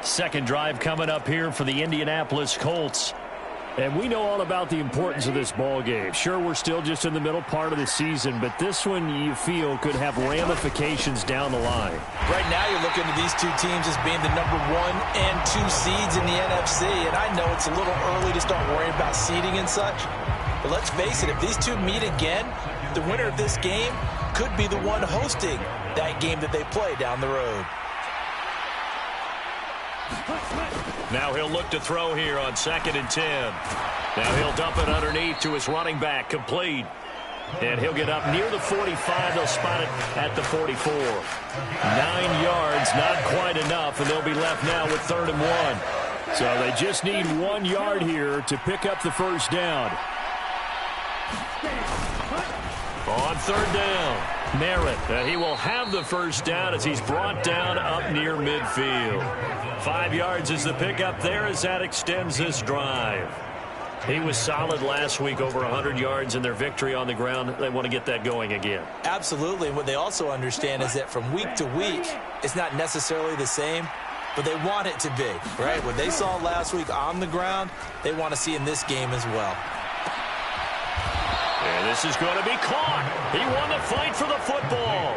Second drive coming up here for the Indianapolis Colts. And we know all about the importance of this ball game. Sure, we're still just in the middle part of the season, but this one you feel could have ramifications down the line. Right now you're looking at these two teams as being the number 1 and 2 seeds in the NFC. And I know it's a little early to start worrying about seeding and such. But let's face it, if these two meet again, the winner of this game could be the one hosting that game that they play down the road. Now he'll look to throw here on 2nd and 10. Now he'll dump it underneath to his running back, complete. And he'll get up near the 45. They'll spot it at the 44. 9 yards, not quite enough, and they'll be left now with 3rd and 1. So they just need 1 yard here to pick up the first down. On 3rd down, Merritt. He will have the first down as he's brought down up near midfield. 5 yards is the pickup there as that extends this drive. He was solid last week, over 100 yards in their victory on the ground. They want to get that going again. Absolutely. And what they also understand is that from week to week, it's not necessarily the same, but they want it to be, right? What they saw last week on the ground, they want to see in this game as well. And this is going to be caught. He won the fight for the football.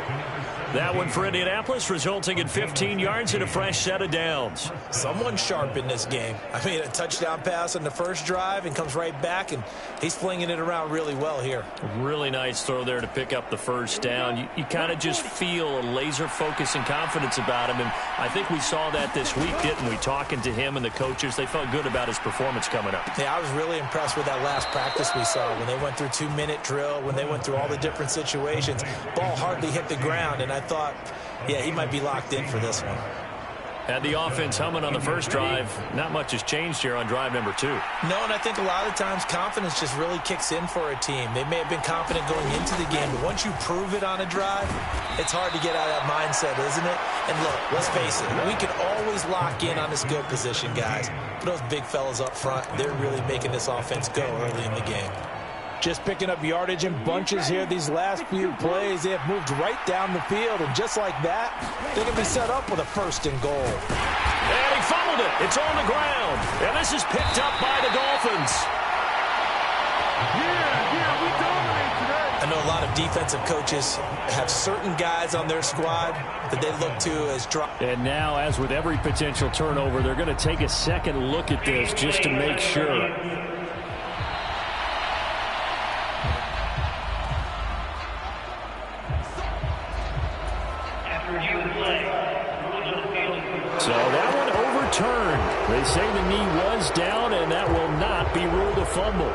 That one for Indianapolis, resulting in 15 yards and a fresh set of downs. Someone sharp in this game. I mean, a touchdown pass on the first drive and comes right back, and he's flinging it around really well here. Really nice throw there to pick up the first down. You kind of just feel a laser focus and confidence about him, and I think we saw that this week, didn't we? Talking to him and the coaches, they felt good about his performance coming up. Yeah, I was really impressed with that last practice we saw when they went through 2-minute drill, when they went through all the different situations. Ball hardly hit the ground, and I thought, yeah, he might be locked in for this one. Had the offense humming on the first drive. Not much has changed here on drive number 2. No, and I think a lot of times confidence just really kicks in for a team. They may have been confident going into the game, but once you prove it on a drive, it's hard to get out of that mindset, isn't it? And look, let's face it, we can always lock in on the skill position, guys. But those big fellas up front, they're really making this offense go early in the game. Just picking up yardage in bunches here these last few plays. They have moved right down the field, and just like that, they can be set up with a 1st and goal. And he fumbled it. It's on the ground. And this is picked up by the Dolphins. Yeah, we dominate today. I know a lot of defensive coaches have certain guys on their squad that they look to as drop. And now, as with every potential turnover, they're going to take a second look at this just to make sure. So that one overturned. They say the knee was down, and that will not be ruled a fumble.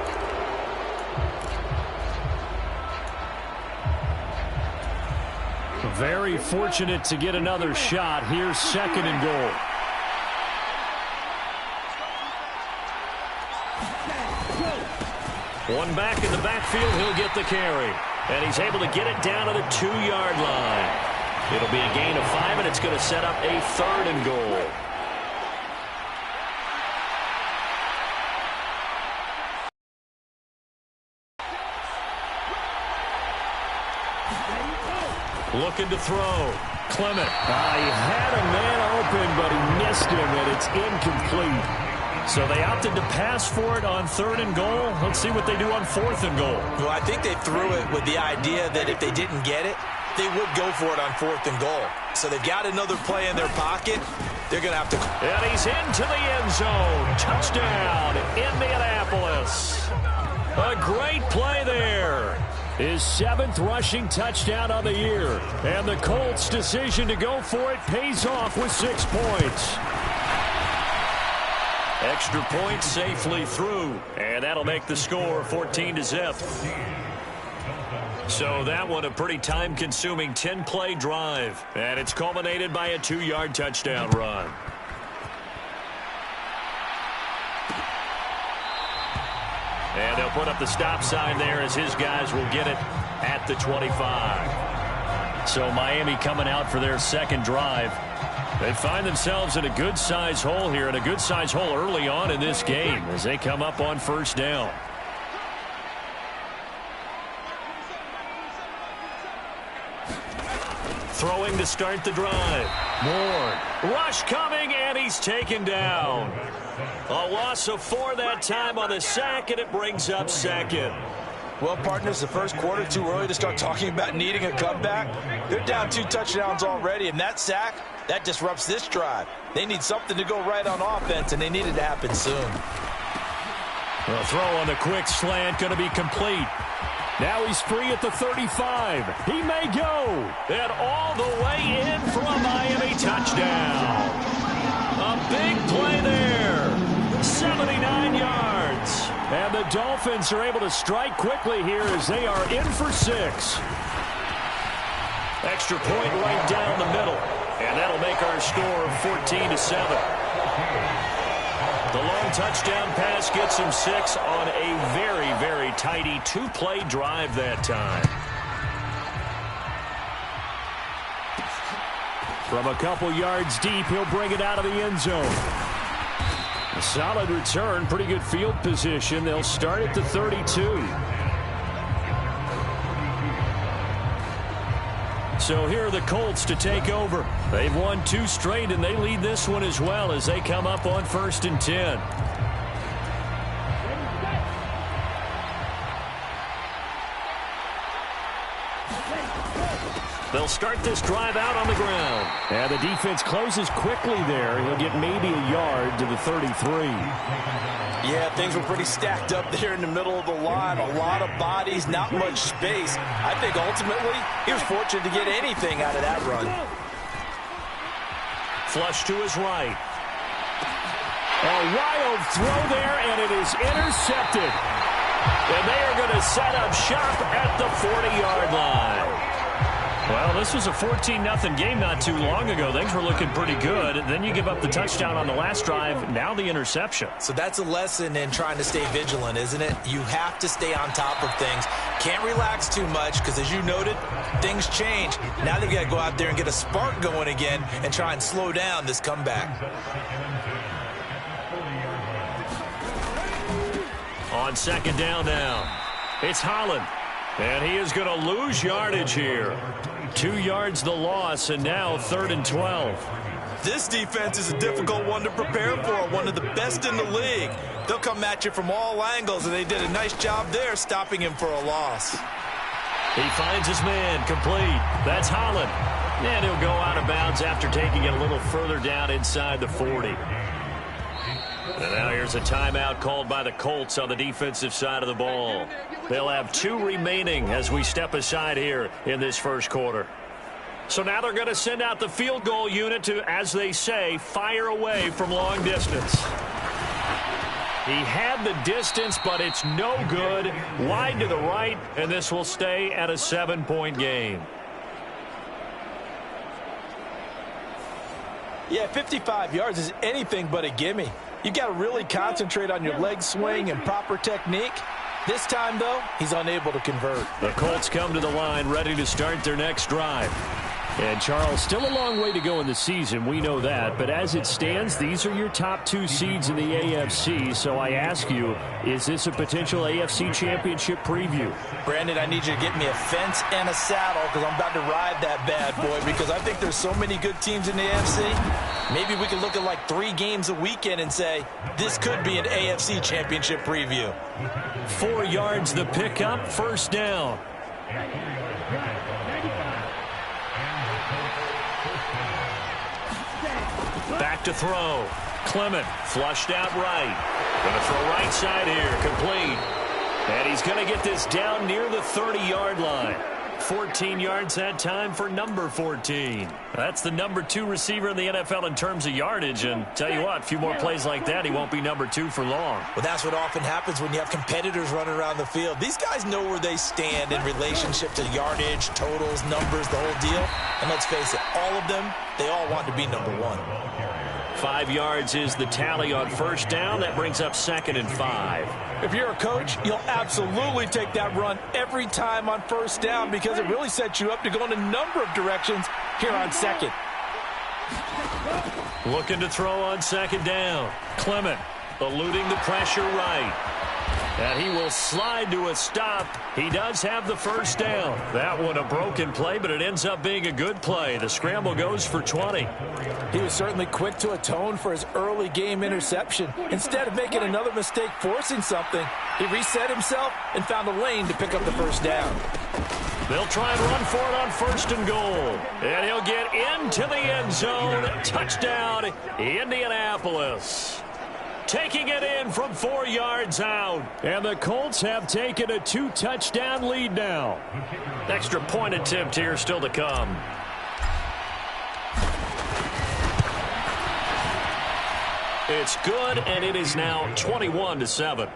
Very fortunate to get another shot. Here's 2nd and goal. One back in the backfield, he'll get the carry. And he's able to get it down to the 2-yard line. It'll be a gain of 5, and it's going to set up a 3rd and goal. Looking to throw. Clement. He had a man open, but he missed him, and it's incomplete. So they opted to pass for it on 3rd and goal. Let's see what they do on 4th and goal. Well, I think they threw it with the idea that if they didn't get it, they would go for it on 4th and goal. So they've got another play in their pocket. They're going to have to. And he's into the end zone. Touchdown, Indianapolis. A great play there. His 7th rushing touchdown of the year. And the Colts' decision to go for it pays off with 6 points. Extra point safely through. And that'll make the score 14-0. So that one a pretty time-consuming 10-play drive. And it's culminated by a 2-yard touchdown run. And they'll put up the stop sign there as his guys will get it at the 25. So Miami coming out for their 2nd drive. They find themselves in a good-size hole here, and a good-size hole early on in this game as they come up on 1st down. Throwing to start the drive. Moore. Rush coming, and he's taken down. A loss of 4 that time on the sack, and it brings up second. Well, partners, the first quarter, too early to start talking about needing a comeback. They're down 2 touchdowns already, and that sack, that disrupts this drive. They need something to go right on offense, and they need it to happen soon. The throw on the quick slant going to be complete. Now he's free at the 35. He may go. And all the way in for a Miami touchdown. A big play there. 79 yards. And the Dolphins are able to strike quickly here as they are in for 6. Extra point right down the middle. And that'll make our score 14-7. The long touchdown pass gets him 6 on a very, very tidy 2-play drive that time. From a couple yards deep, he'll bring it out of the end zone. A solid return, pretty good field position. They'll start at the 32. So here are the Colts to take over. They've won 2 straight, and they lead this one as well as they come up on 1st and 10. They'll start this drive out on the ground. And the defense closes quickly there. He'll get maybe a yard to the 33. Yeah, things were pretty stacked up there in the middle of the line. A lot of bodies, not much space. I think ultimately he was fortunate to get anything out of that run. Flush to his right. A wild throw there, and it is intercepted. And they are going to set up shop at the 40-yard line. Well, this was a 14-0 game not too long ago. Things were looking pretty good. Then you give up the touchdown on the last drive. Now the interception. So that's a lesson in trying to stay vigilant, isn't it? You have to stay on top of things. Can't relax too much because, as you noted, things change. Now they've got to go out there and get a spark going again and try and slow down this comeback. On 2nd down now, it's Holland. And he is going to lose yardage here. 2 yards the loss, and now 3rd and 12. This defense is a difficult one to prepare for, one of the best in the league. They'll come at you from all angles, and they did a nice job there stopping him for a loss. He finds his man complete. That's Holland. And he'll go out of bounds after taking it a little further down inside the 40. And now here's a timeout called by the Colts on the defensive side of the ball. They'll have 2 remaining as we step aside here in this first quarter. So now they're going to send out the field goal unit to, as they say, fire away from long distance. He had the distance, but it's no good. Wide to the right, and this will stay at a 7-point game. Yeah, 55 yards is anything but a gimme. You got to really concentrate on your leg swing and proper technique. This time, though, he's unable to convert. The Colts come to the line ready to start their next drive. And, Charles, still a long way to go in the season. We know that. But as it stands, these are your top 2 seeds in the AFC. So I ask you, is this a potential AFC championship preview? Brandon, I need you to get me a fence and a saddle because I'm about to ride that bad boy because I think there's so many good teams in the AFC. Maybe we can look at like 3 games a weekend and say, this could be an AFC championship preview. 4 yards the pickup, 1st down. Back to throw. Clement flushed out right. Going to throw right side here. Complete. And he's going to get this down near the 30-yard line. 14 yards that time for number 14. That's the number 2 receiver in the NFL in terms of yardage. And tell you what, a few more plays like that, he won't be number 2 for long. Well, that's what often happens when you have competitors running around the field. These guys know where they stand in relationship to yardage, totals, numbers, the whole deal. And let's face it, all of them, they all want to be number 1. 5 yards is the tally on 1st down. That brings up 2nd and 5. If you're a coach, you'll absolutely take that run every time on 1st down because it really sets you up to go in a number of directions here on 2nd. Looking to throw on 2nd down. Clement eluding the pressure right. And he will slide to a stop. He does have the first down. That one a broken play, but it ends up being a good play. The scramble goes for 20. He was certainly quick to atone for his early game interception. Instead of making another mistake forcing something, he reset himself and found a lane to pick up the first down. They'll try and run for it on first and goal. And he'll get into the end zone. Touchdown, Indianapolis. Taking it in from 4 yards out. And the Colts have taken a 2-touchdown lead now. Extra point attempt here still to come. It's good, and it is now 21-7.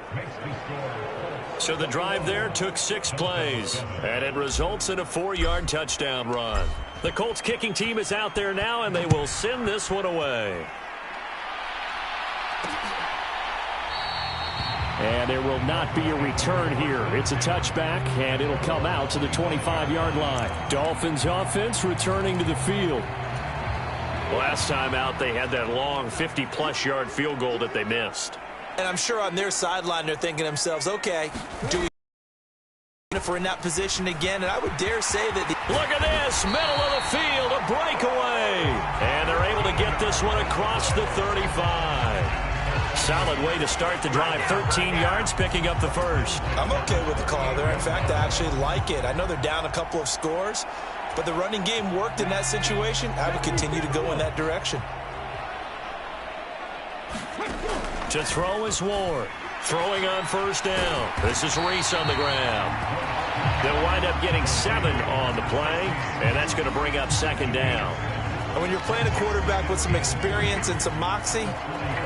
So the drive there took 6 plays, and it results in a 4-yard touchdown run. The Colts kicking team is out there now, and they will send this one away. And there will not be a return here. It's a touchback, and it'll come out to the 25-yard line. Dolphins offense returning to the field. Last time out, they had that long 50-plus yard field goal that they missed. And I'm sure on their sideline they're thinking to themselves, okay, do we if we're in that position again? And I would dare say that look at this, middle of the field, a breakaway. And they're able to get this one across the 35. Solid way to start the drive. 13 yards, picking up the first. I'm okay with the call there. In fact, I actually like it. I know they're down a couple of scores, but the running game worked in that situation. I would continue to go in that direction. To throw is Ward. Throwing on first down. This is Reese on the ground. They'll wind up getting 7 on the play, and that's going to bring up second down. And when you're playing a quarterback with some experience and some moxie,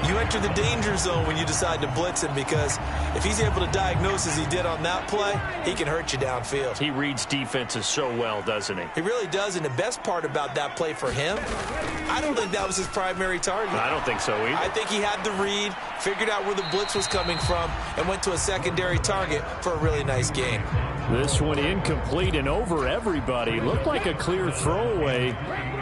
you enter the danger zone when you decide to blitz him, because if he's able to diagnose as he did on that play, he can hurt you downfield. He reads defenses so well, doesn't he? He really does, and the best part about that play for him, I don't think that was his primary target. I don't think so either. I think he had the read, figured out where the blitz was coming from, and went to a secondary target for a really nice game. This one incomplete and over everybody. Looked like a clear throwaway,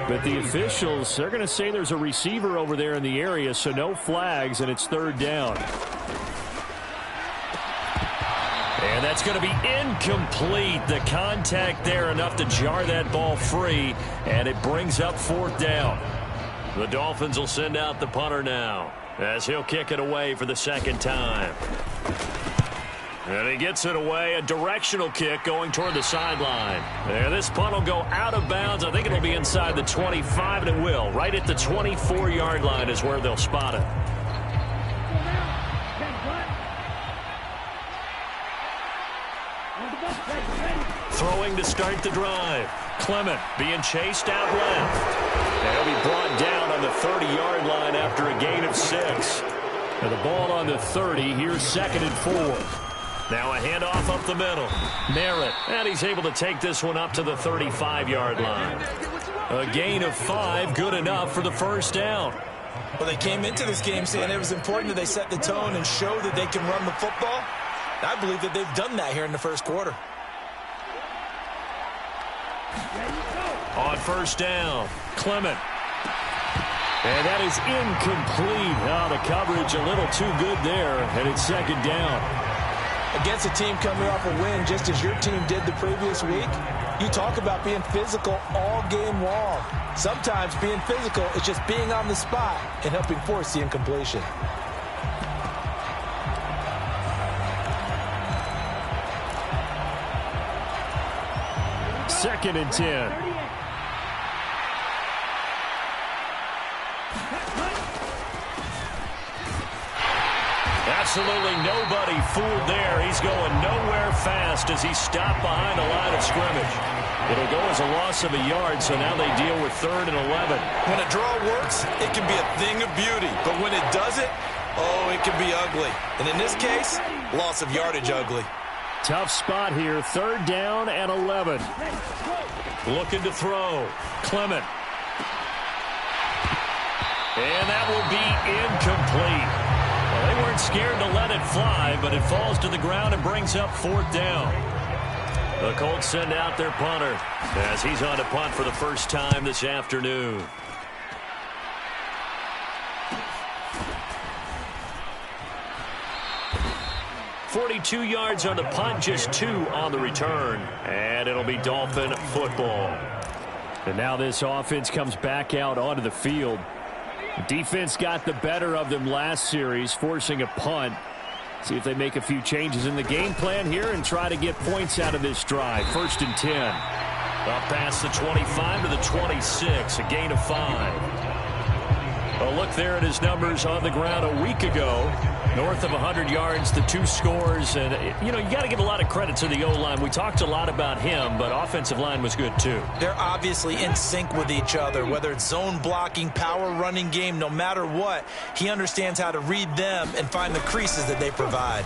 but the officials, they're going to say there's a receiver over there in the area, so no flags, and it's third down. And that's going to be incomplete. The contact there enough to jar that ball free, and it brings up fourth down. The Dolphins will send out the punter now, as he'll kick it away for the second time. And he gets it away, a directional kick going toward the sideline. And this punt will go out of bounds. I think it'll be inside the 25, and it will. Right at the 24-yard line is where they'll spot it. Throwing to start the drive. Clement being chased out left. And he'll be brought down on the 30-yard line after a gain of 6. And the ball on the 30. Here's second and 4. Now a handoff up the middle. Merritt, and he's able to take this one up to the 35-yard line. A gain of 5, good enough for the first down. Well, they came into this game saying it was important that they set the tone and show that they can run the football. I believe that they've done that here in the first quarter. On first down, Clement. And that is incomplete. Oh, the coverage a little too good there, and it's second down. Against a team coming off a win, just as your team did the previous week, you talk about being physical all game long. Sometimes being physical is just being on the spot and helping force the incompletion. Second and 10. Absolutely nobody fooled there. He's going nowhere fast as he's stopped behind the line of scrimmage. It'll go as a loss of a yard, so now they deal with 3rd and 11. When a draw works, it can be a thing of beauty. But when it doesn't, oh, it can be ugly. And in this case, loss of yardage ugly. Tough spot here. 3rd down and 11. Looking to throw. Clement. And that will be incomplete. Well, they weren't scared to let it fly, but it falls to the ground and brings up 4th down. The Colts send out their punter as he's on to punt for the first time this afternoon. 42 yards on the punt, just 2 on the return. And it'll be Dolphin football. And now this offense comes back out onto the field. Defense got the better of them last series, forcing a punt. See if they make a few changes in the game plan here and try to get points out of this drive. 1st and 10. Up past the 25 to the 26, a gain of 5. A look there at his numbers on the ground a week ago. North of 100 yards, the 2 scores. And, you got to give a lot of credit to the O-line. We talked a lot about him, but offensive line was good too. They're obviously in sync with each other, whether it's zone blocking, power running game, no matter what. He understands how to read them and find the creases that they provide.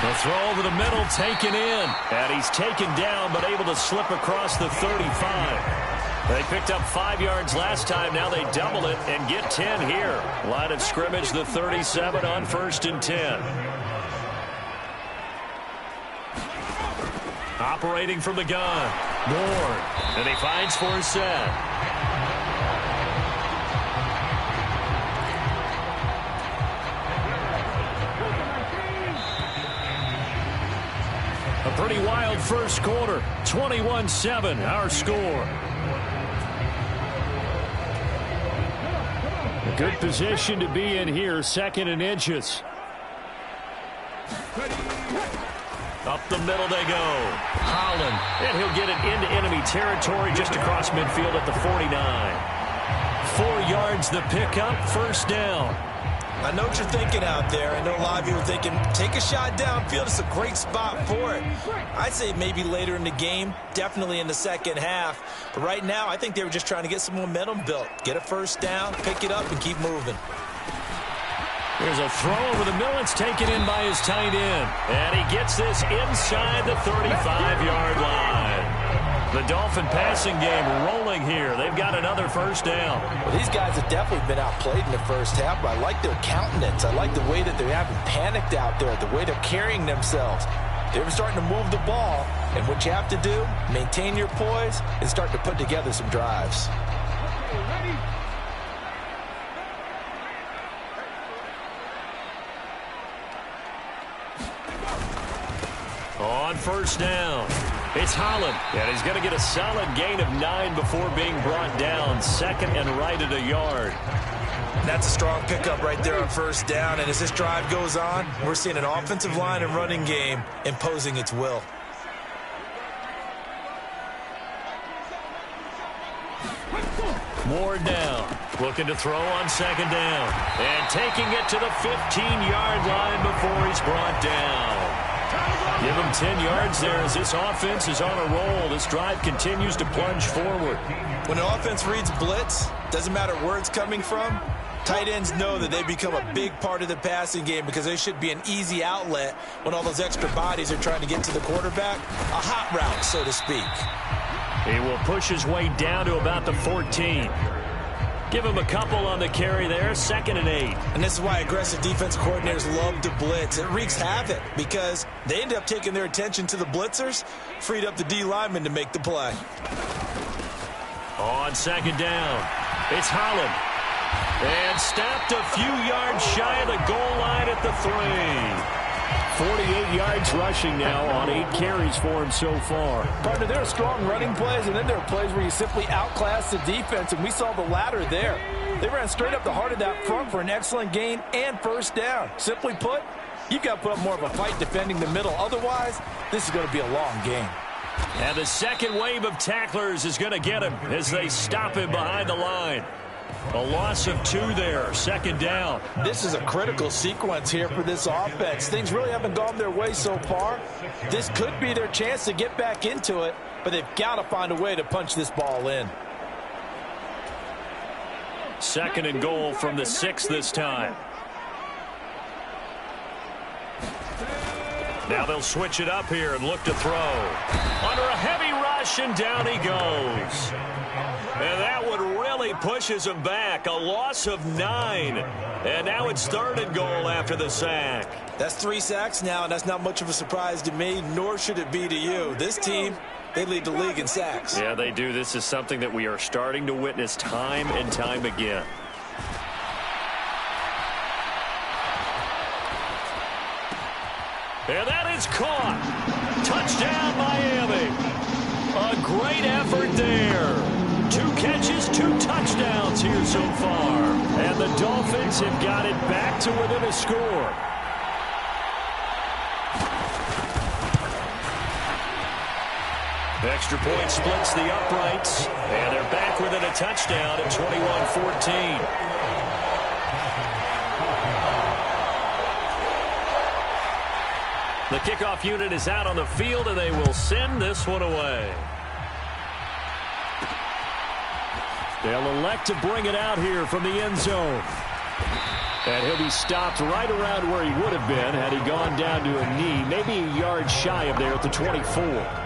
The throw over the middle, taken in. And he's taken down, but able to slip across the 35. They picked up 5 yards last time. Now they double it and get 10 here. Line of scrimmage, the 37 on 1st and 10. Operating from the gun. Ward. And he finds Forsett. A pretty wild first quarter. 21-7, our score. A good position to be in here, 2nd and inches. Up the middle they go. Holland, and he'll get it into enemy territory just across midfield at the 49. 4 yards the pickup, 1st down. I know what you're thinking out there. I know a lot of you are thinking, take a shot downfield. It's a great spot for it. I'd say maybe later in the game, definitely in the second half. But right now, I think they were just trying to get some momentum built. Get a 1st down, pick it up, and keep moving. There's a throw over the middle. It's taken in by his tight end. And he gets this inside the 35-yard line. The Dolphin passing game rolling here. They've got another 1st down. Well, these guys have definitely been outplayed in the first half, but I like their countenance. I like the way that they haven't panicked out there, the way they're carrying themselves. They're starting to move the ball, and what you have to do, maintain your poise and start to put together some drives. On 1st down, it's Holland, and he's going to get a solid gain of 9 before being brought down. 2nd and right at a yard. That's a strong pickup right there on 1st down, and as this drive goes on, we're seeing an offensive line and running game imposing its will. Ward down, looking to throw on 2nd down, and taking it to the 15-yard line before he's brought down. Give him 10 yards there as this offense is on a roll. This drive continues to plunge forward. When an offense reads blitz, doesn't matter where it's coming from, tight ends know that they become a big part of the passing game because they should be an easy outlet when all those extra bodies are trying to get to the quarterback. A hot route, so to speak. He will push his way down to about the 14. Give him a couple on the carry there, 2nd and 8. And this is why aggressive defense coordinators love to blitz. It wreaks havoc because they end up taking their attention to the blitzers, freed up the D lineman to make the play. On 2nd down, it's Holland. And stopped a few yards shy of the goal line at the 3. 48 yards rushing now on 8 carries for him so far. Partner, there are strong running plays, and then there are plays where you simply outclass the defense, and we saw the latter there. They ran straight up the heart of that front for an excellent gain and 1st down. Simply put, you've got to put up more of a fight defending the middle. Otherwise, this is going to be a long game. And the second wave of tacklers is going to get him as they stop him behind the line. A loss of 2 there, 2nd down. This is a critical sequence here for this offense. Things really haven't gone their way so far. This could be their chance to get back into it, but they've got to find a way to punch this ball in. 2nd and goal from the 6 this time. Now they'll switch it up here and look to throw. Under a heavy rush, and down he goes. And that one really pushes him back. A loss of 9. And now it's 3rd and goal after the sack. That's 3 sacks now, and that's not much of a surprise to me, nor should it be to you. This team, they lead the league in sacks. Yeah, they do. This is something that we are starting to witness time and time again. And that is caught. Touchdown, Miami. A great effort there. 2 catches, 2 touchdowns here so far. And the Dolphins have got it back to within a score. Extra point splits the uprights. And they're back within a touchdown at 21-14. The kickoff unit is out on the field, and they will send this one away. They'll elect to bring it out here from the end zone. And he'll be stopped right around where he would have been had he gone down to a knee, maybe a yard shy of there at the 24.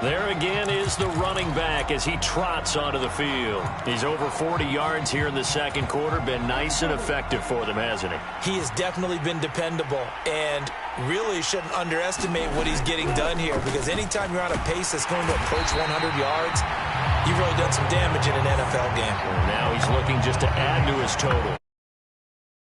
There again is the running back as he trots onto the field. He's over 40 yards here in the second quarter. Been nice and effective for them, hasn't he? He has definitely been dependable, and really shouldn't underestimate what he's getting done here, because anytime you're on a pace that's going to approach 100 yards, you've really done some damage in an NFL game. And now he's looking just to add to his total.